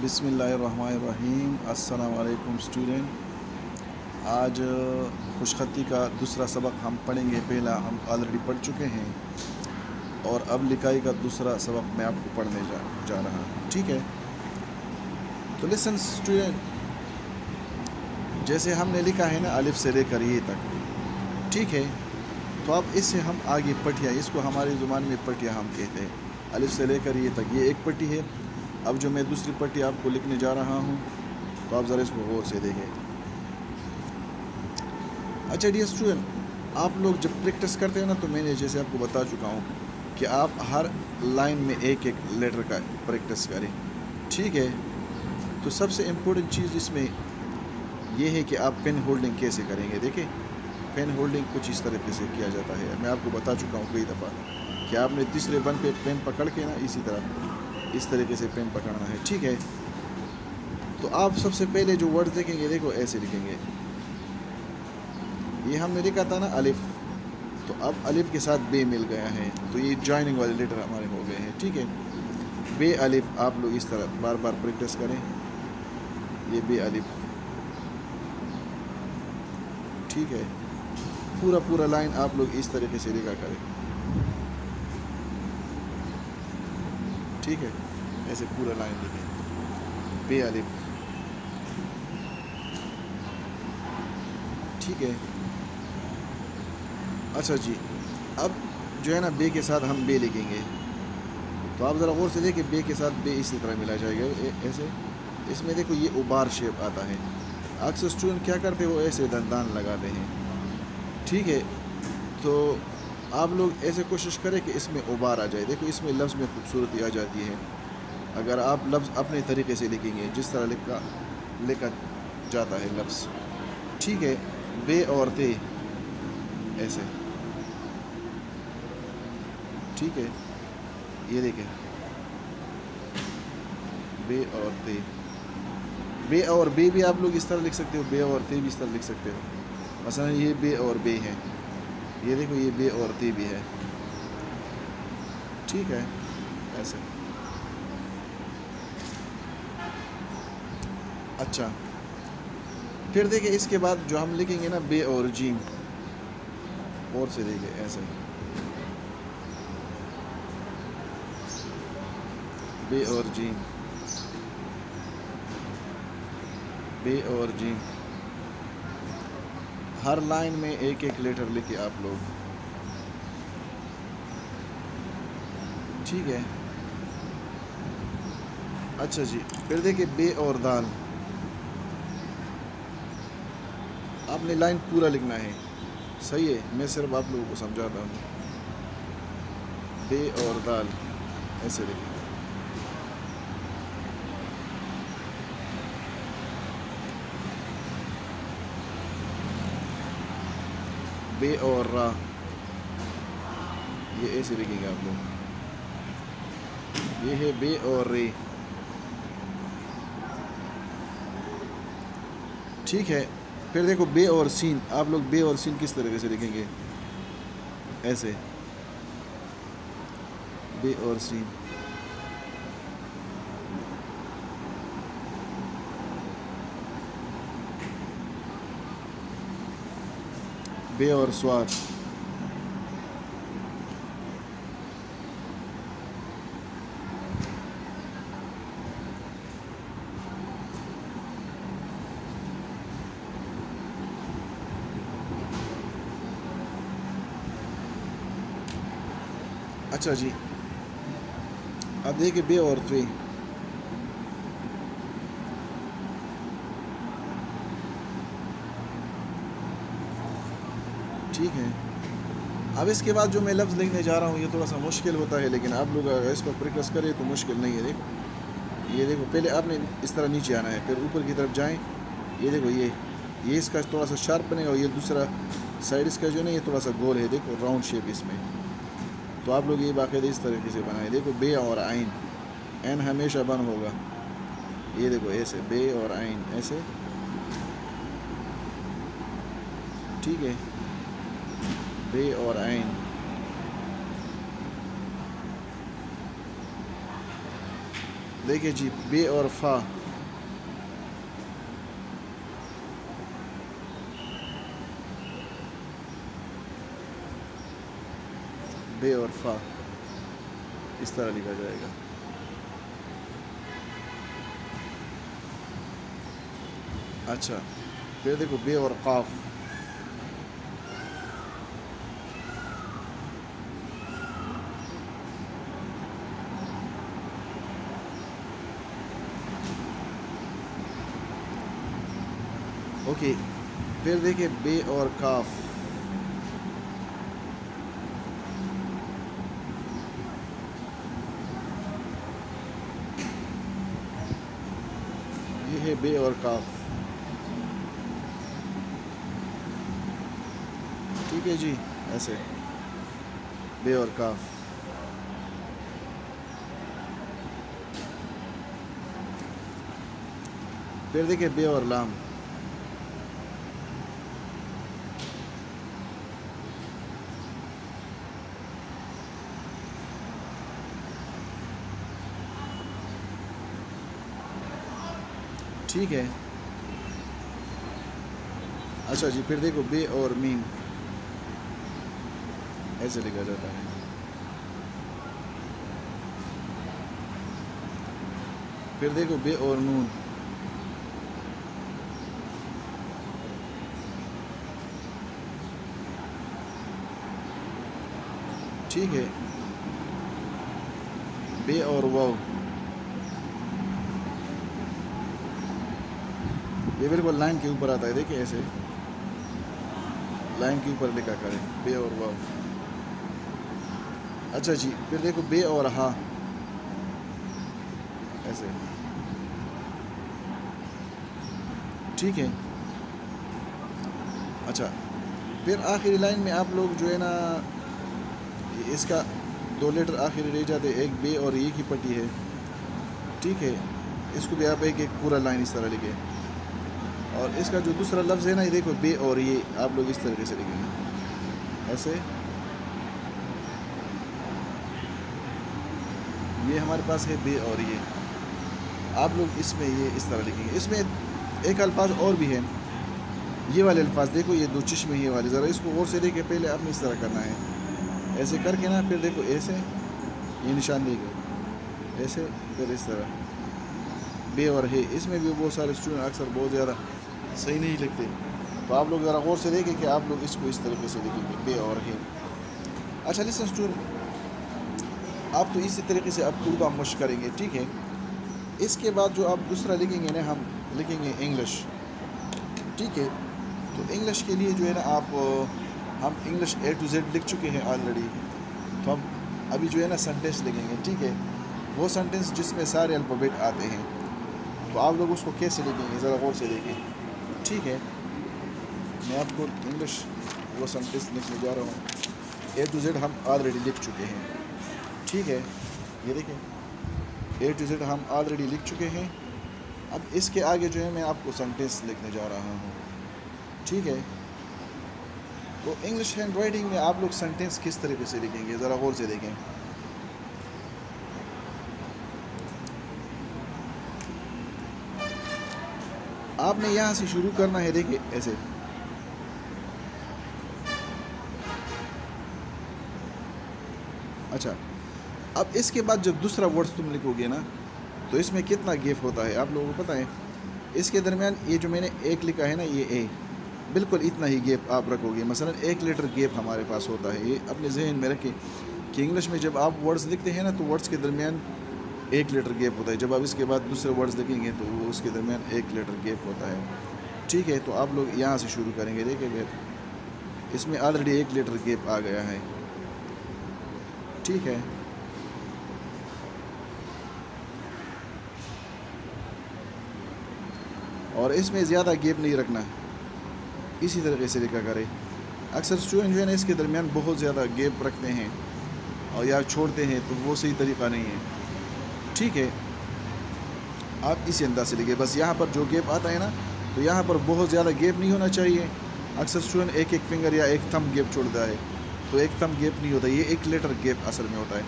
बिस्मिल्लाहिर्रहमानिर्रहीम। अस्सलाम वालेकुम स्टूडेंट। आज खुशखती का दूसरा सबक हम पढ़ेंगे। पहला हम ऑलरेडी पढ़ चुके हैं और अब लिखाई का दूसरा सबक मैं आपको पढ़ने जा रहा हूँ। ठीक है, तो लिसन स्टूडेंट, जैसे हमने लिखा है ना अलिफ से लेकर ये तक, ठीक है, तो अब इससे हम आगे पट्टियाँ, इसको हमारी ज़ुबान में पट्टियाँ हम कहते हैं। अलिफ से लेकर ये तक ये एक पट्टी है। अब जो मैं दूसरी पट्टी आपको लिखने जा रहा हूँ, तो आप ज़रा इसको गौर से देखें। अच्छा डियर स्टूडेंट, आप लोग जब प्रैक्टिस करते हैं ना, तो मैंने जैसे आपको बता चुका हूँ कि आप हर लाइन में एक एक लेटर का प्रैक्टिस करें। ठीक है, तो सबसे इम्पोर्टेंट चीज़ इसमें यह है कि आप पेन होल्डिंग कैसे करेंगे। देखिए, पेन होल्डिंग कुछ इस तरीके से किया जाता है। मैं आपको बता चुका हूँ कई दफ़ा कि आपने तीसरे बन पे पेन पकड़ के ना इसी तरह इस तरीके से पेन पकड़ना है। ठीक है, तो आप सबसे पहले जो वर्ड देखेंगे, देखो ऐसे लिखेंगे। ये हमने लिखा था ना अलिफ, तो अब अलिफ के साथ बे मिल गया है, तो ये जॉइनिंग वाले लेटर हमारे हो गए हैं। ठीक है, बे अलिफ आप लोग इस तरह बार बार प्रैक्टिस करें। ये बे अलिफ, ठीक है, पूरा लाइन आप लोग इस तरीके से लिखा करें। ठीक है, ऐसे पूरा लाइन लिखें, बे अलिफ। ठीक है, अच्छा जी, अब जो है ना बे के साथ हम बे लिखेंगे, तो आप ज़रा गौर से देखिए, बे के साथ बे इसी तरह मिला जाएगा ऐसे। इसमें देखो ये उबार शेप आता है। अक्सर स्टूडेंट क्या करते हैं, वो ऐसे दंदान लगाते हैं। ठीक है, तो आप लोग ऐसे कोशिश करें कि इसमें उबार आ जाए। देखो इसमें लफ्ज़ में खूबसूरती आ जाती है अगर आप लफ्ज़ अपने तरीके से लिखेंगे, जिस तरह लिखा जाता है लफ्ज़। ठीक है, बे और ते ऐसे। ठीक है, ये देखें, बे और ते। बे और बे भी आप लोग इस तरह लिख सकते हो, बे और ते भी इस तरह लिख सकते हो। मसलन ये बे और बे है, ये देखो ये बे और ते भी है। ठीक है, ऐसे। अच्छा, फिर देखिए इसके बाद जो हम लिखेंगे ना बे और जीम, और से देखिए ऐसे, बे और जीम, बे और जीम। हर लाइन में एक एक लेटर लिखे आप लोग। ठीक है, अच्छा जी, फिर देखिए बे और दाल। आपने लाइन पूरा लिखना है, सही है, मैं सिर्फ आप लोगों को समझाता हूँ। बे और दाल ऐसे लिखें। बे और रा, ये ऐसे लिखेंगे आप लोग। ये है बे और रे। ठीक है, फिर देखो बे और सीन। आप लोग बे और सीन किस तरीके से लिखेंगे, ऐसे, बे और सीन। बे और स्वाद। अच्छा जी, अब देखिए बे और थे। ठीक है, अब इसके बाद जो मैं लफ्ज़ लिखने जा रहा हूँ, ये थोड़ा सा मुश्किल होता है, लेकिन आप लोग अगर इस पर प्रैक्टिस करें तो मुश्किल नहीं है। देखो ये देखो, पहले आपने इस तरह नीचे आना है, फिर ऊपर की तरफ जाएं। ये देखो ये इसका थोड़ा सा शार्प बनेगा, और ये दूसरा साइड इसका जो है ना, ये थोड़ा सा गोल है, देखो राउंड शेप इसमें। तो आप लोग ये बाकायदा इस तरीके से बनाएं। देखो बे और आइन, एन हमेशा बंद होगा। ये देखो ऐसे, बे और आइन ऐसे। ठीक है, बे और आइन। देखिए जी, बे और फा, बे और फा इस तरह लिखा जाएगा। अच्छा, फिर देखो बे और काफ, ओके। फिर देखिए बे और काफ, ये है बे और काफ, ठीक है जी, ऐसे बे और काफ। फिर देखिए बे और लाम, ठीक है। अच्छा जी, फिर देखो बे और मीम, ऐसे लिखा जाता है। फिर देखो बे और नून, ठीक है। बे और वाव, ये बिल्कुल लाइन के ऊपर आता है, देखिए ऐसे लाइन के ऊपर लिखा करें, बे और वाव। अच्छा जी, फिर देखो बे और हा, ऐसे, ठीक है। अच्छा, फिर आखिरी लाइन में आप लोग जो है ना, इसका 2 लेटर आखिरी रह जाते, एक बे और ये की पट्टी है, ठीक है। इसको भी आप एक एक पूरा लाइन इस तरह लिखे। और इसका जो दूसरा लफ्ज़ है ना, ये देखो बे और ये, आप लोग इस तरीके से लिखेंगे, ऐसे। ये हमारे पास है बे और ये, आप लोग इसमें ये इस तरह लिखेंगे। इसमें एक अल्फाज और भी है, ये वाले अल्फाज देखो, ये 2 चश्मे ये वाले, ज़रा इसको और से देखे, पहले आपने इस तरह करना है, ऐसे करके ना, फिर देखो ऐसे, ये निशान देंगे ऐसे, फिर इस तरह बे और है। इसमें भी बहुत सारे स्टूडेंट अक्सर बहुत ज़्यादा सही नहीं लिखते, तो आप लोग ज़रा गौर से देखें कि आप लोग इसको इस तरीके से लिखेंगे, बे और है। अच्छा लिसन स्टूडेंट, आप तो इसी तरीके से आप उर्दू मश्क करेंगे, ठीक है। इसके बाद जो आप दूसरा लिखेंगे ना, हम लिखेंगे इंग्लिश, ठीक है। तो इंग्लिश के लिए जो है ना, हम इंग्लिश A to Z लिख चुके हैं ऑलरेडी, तो हम अभी जो है ना सेंटेंस लिखेंगे, ठीक है। वो सेंटेंस जिसमें सारे अल्फ़ाबेट आते हैं, तो आप लोग उसको कैसे लिखेंगे, ज़रा गौर से देखें, ठीक है। मैं आपको इंग्लिश वो सेंटेंस लिखने जा रहा हूँ। A to Z हम ऑलरेडी लिख चुके हैं, ठीक है। ये देखें, A to Z हम ऑलरेडी लिख चुके हैं। अब इसके आगे जो है मैं आपको सेंटेंस लिखने जा रहा हूँ, ठीक है। तो इंग्लिश हैंड राइटिंग में आप लोग सेंटेंस किस तरीके से लिखेंगे, ज़रा गौर से देखें। आपने यहाँ से शुरू करना है, देखिए ऐसे, अच्छा। अब इसके बाद जब दूसरा वर्ड्स तुम लिखोगे ना, तो इसमें कितना गैप होता है आप लोगों को पता है। इसके दरमियान ये जो मैंने एक लिखा है ना, ये ए, बिल्कुल इतना ही गैप आप रखोगे। मसलन 1 लीटर गैप हमारे पास होता है, ये अपने जहन में रखें कि इंग्लिश में जब आप वर्ड्स लिखते हैं ना, तो वर्ड्स के दरमियान 1 लीटर गैप होता है। जब आप इसके बाद दूसरे वर्ड्स लिखेंगे तो वो उसके दरमियान 1 लीटर गैप होता है, ठीक है। तो आप लोग यहाँ से शुरू करेंगे, देखिए फिर इसमें ऑलरेडी 1 लीटर गैप आ गया है, ठीक है। और इसमें ज़्यादा गैप नहीं रखना, इसी तरीके से लिखा करें। अक्सर स्टूडेंट जो है ना, इसके दरमियान बहुत ज़्यादा गैप रखते हैं और या छोड़ते हैं, तो वो सही तरीक़ा नहीं है, ठीक है। आप इसी अंदाज से लिखिए। बस यहाँ पर जो गैप आता है ना, तो यहाँ पर बहुत ज़्यादा गैप नहीं होना चाहिए। अक्सर स्टूडेंट एक फिंगर या एक थंब गैप छोड़ता है, तो एक थंब गैप नहीं होता, ये 1 लीटर गैप असल में होता है।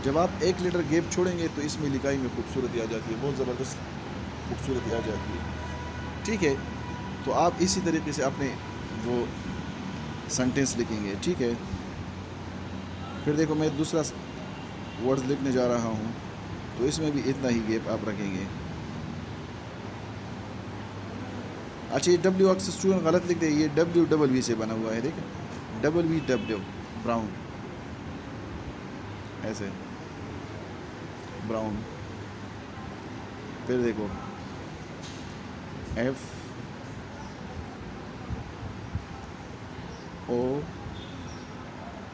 जब आप 1 लीटर गैप छोड़ेंगे तो इसमें लिखाई में खूबसूरती आ जाती है, बहुत ज़बरदस्त खूबसूरती आ जाती है। ठीक है, तो आप इसी तरीके से अपने वो सेंटेंस लिखेंगे। ठीक है, फिर देखो मैं दूसरा वर्ड्स लिखने जा रहा हूँ, तो इसमें भी इतना ही गैप आप रखेंगे। अच्छा, ये डब्ल्यू अक्सर स्टूडेंट गलत लिख दे, ये WWV से बना हुआ है, देखिए WW ब्राउन, ऐसे ब्राउन। फिर देखो FO,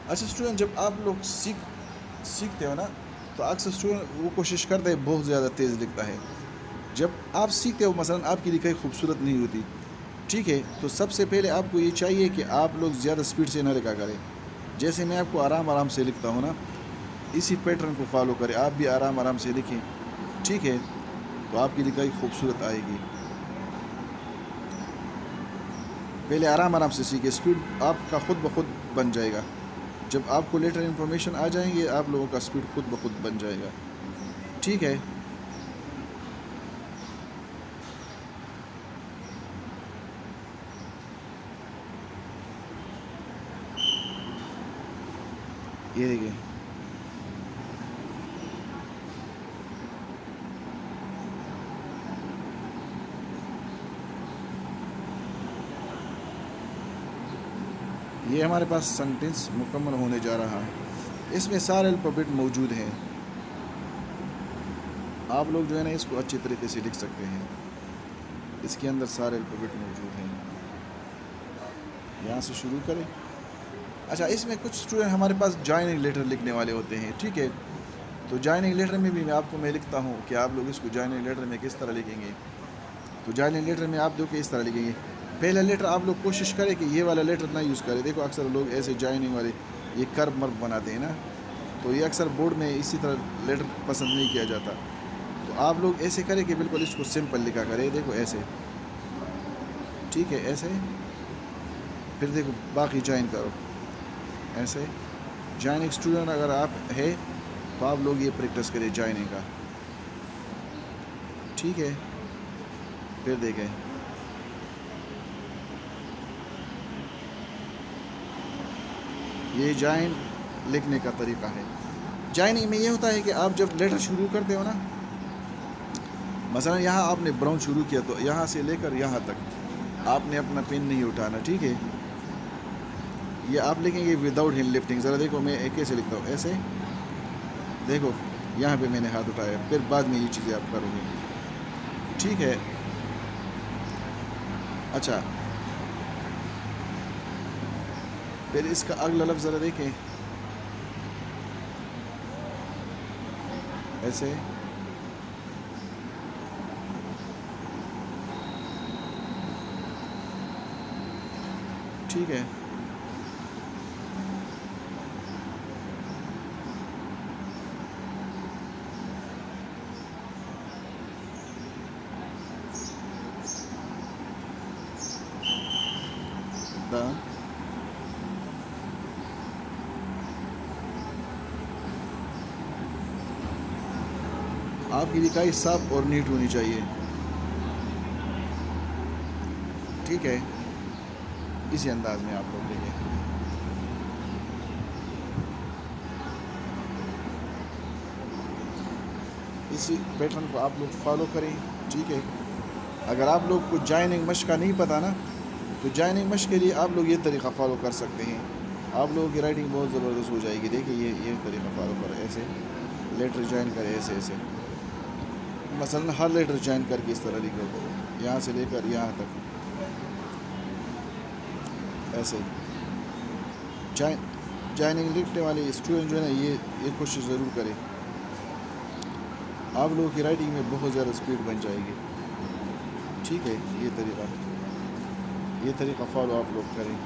अच्छा स्टूडेंट, जब आप लोग सीखते हो ना, तो अक्सर स्टूडेंट वो कोशिश करता है बहुत ज़्यादा तेज़ लिखता है। जब आप सीखते हो, मसलन आपकी लिखाई खूबसूरत नहीं होती, ठीक है, तो सबसे पहले आपको ये चाहिए कि आप लोग ज़्यादा स्पीड से ना लिखा करें। जैसे मैं आपको आराम आराम से लिखता हूँ ना, इसी पैटर्न को फॉलो करें, आप भी आराम आराम से लिखें। ठीक है, तो आपकी लिखाई खूबसूरत आएगी। पहले आराम आराम से सीखें, स्पीड आपका खुद ब खुद बन जाएगा। जब आपको लेटर इन्फॉर्मेशन आ जाएंगे, आप लोगों का स्पीड खुद ब खुद बन जाएगा। ठीक है, ये देखिए, ये हमारे पास सेंटेंस मुकम्मल होने जा रहा है। इसमें सारे अल्फ़ाबेट मौजूद हैं, आप लोग जो है ना इसको अच्छी तरीके से लिख सकते हैं। इसके अंदर सारे अल्फ़ाबेट मौजूद हैं। यहाँ से शुरू करें। अच्छा, इसमें कुछ स्टूडेंट हमारे पास जॉइनिंग लेटर लिखने वाले होते हैं। ठीक है, तो जॉइनिंग लेटर में भी मैं लिखता हूँ कि आप लोग इसको जॉइनिंग लेटर में किस तरह लिखेंगे। तो जॉइनिंग लेटर में आप जो कि इस तरह लिखेंगे, पहला लेटर आप लोग कोशिश करें कि ये वाला लेटर ना यूज़ करें। देखो अक्सर लोग ऐसे जॉइनिंग वाले ये कर्व मर्व बनाते हैं ना, तो ये अक्सर बोर्ड में इसी तरह लेटर पसंद नहीं किया जाता। तो आप लोग ऐसे करें कि बिल्कुल इसको सिंपल लिखा करें। देखो ऐसे, ठीक है, ऐसे। फिर देखो बाकी जॉइन करो ऐसे। जॉइनिंग स्टूडेंट अगर आप है तो आप लोग ये प्रैक्टिस करें जॉइनिंग का। ठीक है, फिर देखें, ये जॉइन लिखने का तरीका है। जॉइनिंग में ये होता है कि आप जब लेटर शुरू करते हो ना, मसलन यहाँ आपने ब्राउन शुरू किया, तो यहाँ से लेकर यहाँ तक आपने अपना पेन नहीं उठाना। ठीक है, ये आप लिखेंगे विदाउट हैंड लिफ्टिंग। ज़रा देखो मैं कैसे लिखता हूँ, ऐसे देखो, यहाँ पे मैंने हाथ उठाया, फिर बाद में ये चीज़ें आप करोगे। ठीक है, अच्छा, फिर इसका अगला लफ्ज़ ज़रा देखें, ऐसे। ठीक है, द आपकी लिखाई साफ और नीट होनी चाहिए। ठीक है, इसी अंदाज में आप लोग लिखें। इसी पैटर्न को आप लोग फॉलो करें। ठीक है, अगर आप लोग को जॉइनिंग मश्क का नहीं पता ना, तो जॉइनिंग मश्क के लिए आप लोग ये तरीक़ा फ़ॉलो कर सकते हैं। आप लोगों की राइटिंग बहुत ज़बरदस्त हो जाएगी। देखिए ये तरीक़ा फ़ॉलो करें, ऐसे लेटर जॉइन करें, ऐसे ऐसे। मसलन हर लेटर जॉइन करके इस तरह लिखो, यहाँ से लेकर यहाँ तक, ऐसे। जॉइनिंग लिखने वाले स्टूडेंट जो है ना, ये कोशिश ज़रूर करें। आप लोगों की राइटिंग में बहुत ज़्यादा स्पीड बन जाएगी। ठीक है, ये तरीक़ा फॉलो आप लोग करें,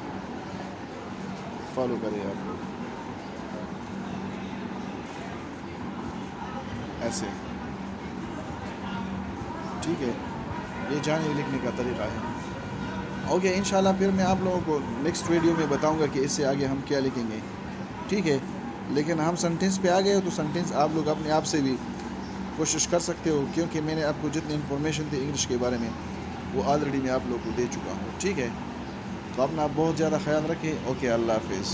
फॉलो करें आप लोग ऐसे। ठीक है, ये जॉइनिंग लिखने का तरीक़ा है। ओके, इंशाल्लाह फिर मैं आप लोगों को नेक्स्ट वीडियो में बताऊंगा कि इससे आगे हम क्या लिखेंगे। ठीक है, लेकिन हम सेंटेंस पे आ गए हो तो सेंटेंस आप लोग अपने आप से भी कोशिश कर सकते हो, क्योंकि मैंने आपको जितनी इन्फॉर्मेशन थी इंग्लिश के बारे में वो ऑलरेडी मैं आप लोग को दे चुका हूँ। ठीक है, तो अपना बहुत ज़्यादा ख्याल रखें। ओके, अल्लाह हाफिज़।